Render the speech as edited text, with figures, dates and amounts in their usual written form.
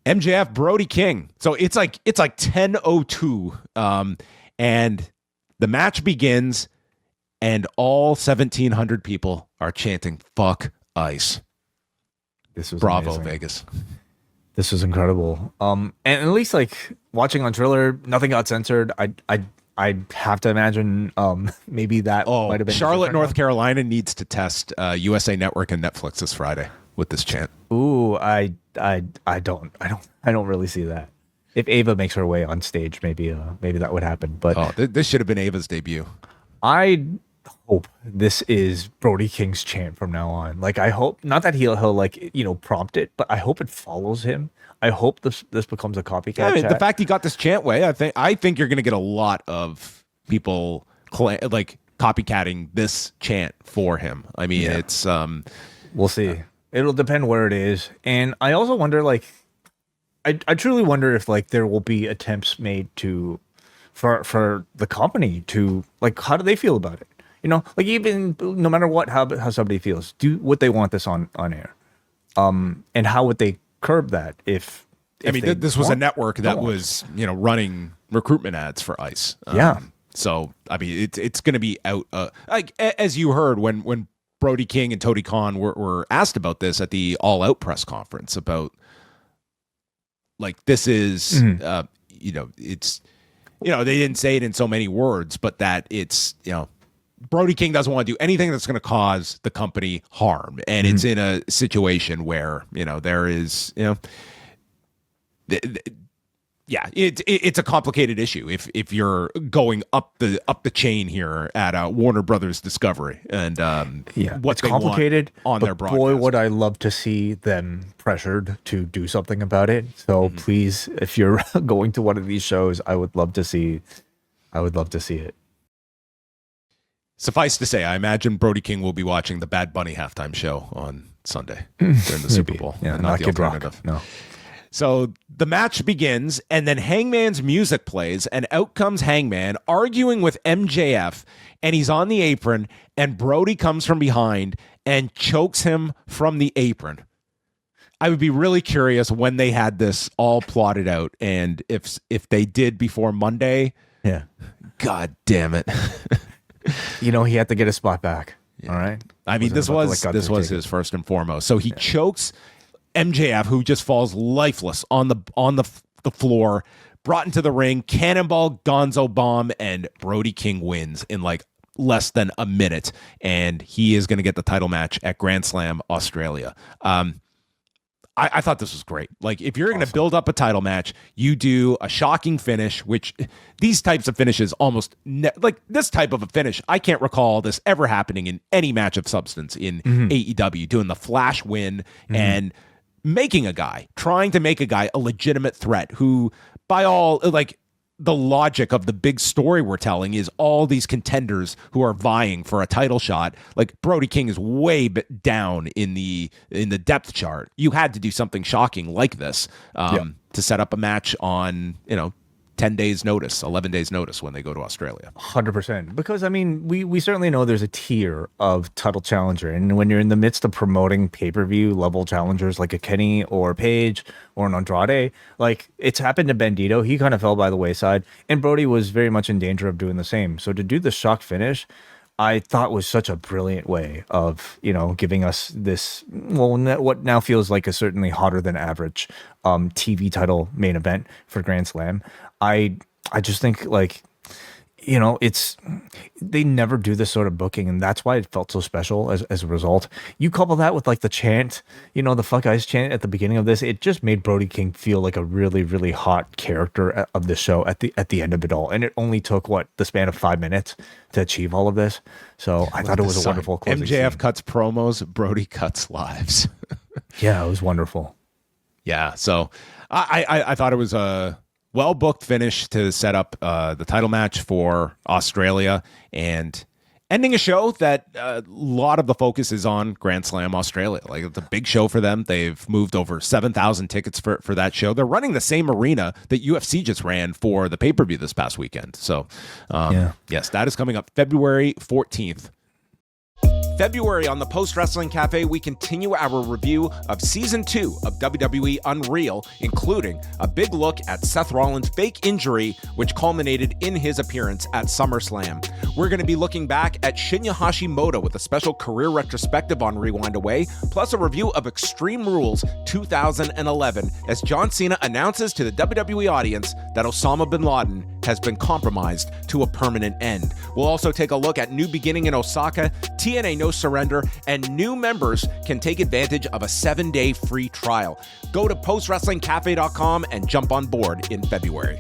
MJF Brody King. So it's like 10:02, and the match begins, and all 1,700 people are chanting "Fuck Ice." This was Bravo, amazing. Vegas. This was incredible. And at least like watching on Triller, nothing got censored. I have to imagine maybe that might have been Charlotte, North Carolina needs to test USA Network and Netflix this Friday with this chant. Ooh, I don't really see that. If Ava makes her way on stage, maybe that would happen. But this should have been Ava's debut. I hope this is Brody King's chant from now on. Like, I hope not that he'll like prompt it, but I hope it follows him. I hope this becomes a copycat. Yeah, I mean, chat. the fact he got this chant way, I think you're going to get a lot of people like copycatting this chant for him. I mean, it's we'll see. It'll depend where it is, and I also wonder, like, I truly wonder if like there will be attempts made for the company to, like, how do they feel about it? Like, even no matter what, how somebody feels, would they want this on air? And how would they curb that if I mean, this was a network that was, running recruitment ads for ICE. So, I mean, it's going to be out. Like, as you heard when Brody King and Tony Khan were asked about this at the All Out press conference about, like, this is, it's, they didn't say it in so many words, but that it's, Brody King doesn't want to do anything that's going to cause the company harm. And it's in a situation where, there is, it's a complicated issue if you're going up the chain here at Warner Brothers Discovery, and what's complicated on their broadcast. Boy, would I love to see them pressured to do something about it. So please, if you're going to one of these shows, I would love to see it. Suffice to say, I imagine Brody King will be watching the Bad Bunny halftime show on Sunday during the Super Bowl. Yeah, and not the Kid alternative. Rock. No. So the match begins, and then Hangman's music plays, and out comes Hangman arguing with MJF, and he's on the apron, and Brody comes from behind and chokes him from the apron. I would be really curious when they had this all plotted out, and if they did before Monday. Yeah. God damn it. He had to get his spot back. Yeah. All right. I mean, this was his first and foremost. So he chokes MJF, who just falls lifeless on the floor, brought into the ring, cannonball, gonzo bomb, and Brody King wins in like less than a minute, and he is going to get the title match at Grand Slam Australia. I thought this was great. Like, if you're going to build up a title match, you do a shocking finish, which these types of finishes almost like this type of a finish, I can't recall this ever happening in any match of substance in AEW, doing the flash win and trying to make a guy a legitimate threat who, by all, like, the logic of the big story we're telling is all these contenders who are vying for a title shot. Like, Brody King is way down in the depth chart. You had to do something shocking like this to set up a match on 10 days notice, 11 days notice when they go to Australia. 100%. Because, I mean, we certainly know there's a tier of title challenger. And when you're in the midst of promoting pay-per-view level challengers like a Kenny or a Page or an Andrade, like, it's happened to Bandito. He kind of fell by the wayside. And Brody was very much in danger of doing the same. So to do the shock finish, I thought was such a brilliant way of, giving us this, what now feels like a certainly hotter than average TV title main event for Grand Slam. I just think, like, they never do this sort of booking, and that's why it felt so special as a result. You couple that with, like, the chant, the Fuck Ice chant at the beginning of this, it just made Brody King feel like a really, really hot character of the show at the end of it all. And it only took, the span of 5 minutes to achieve all of this. So I thought it was a wonderful closing MJF scene. cuts promos, Brody cuts lives. Yeah, it was wonderful. Yeah, so I thought it was a well-booked finish to set up the title match for Australia, and ending a show that a lot of the focus is on Grand Slam Australia. Like, it's a big show for them. They've moved over 7,000 tickets for that show. They're running the same arena that UFC just ran for the pay-per-view this past weekend. So, yes, that is coming up February 14th. February on the Post Wrestling Cafe, we continue our review of Season 2 of WWE Unreal, including a big look at Seth Rollins' fake injury, which culminated in his appearance at SummerSlam. We're going to be looking back at Shinya Hashimoto with a special career retrospective on Rewind Away, plus a review of Extreme Rules 2011, as John Cena announces to the WWE audience that Osama bin Laden has been compromised to a permanent end. We'll also take a look at New Beginning in Osaka, TNA No Surrender, and new members can take advantage of a 7-day free trial. Go to postwrestlingcafe.com and jump on board in February.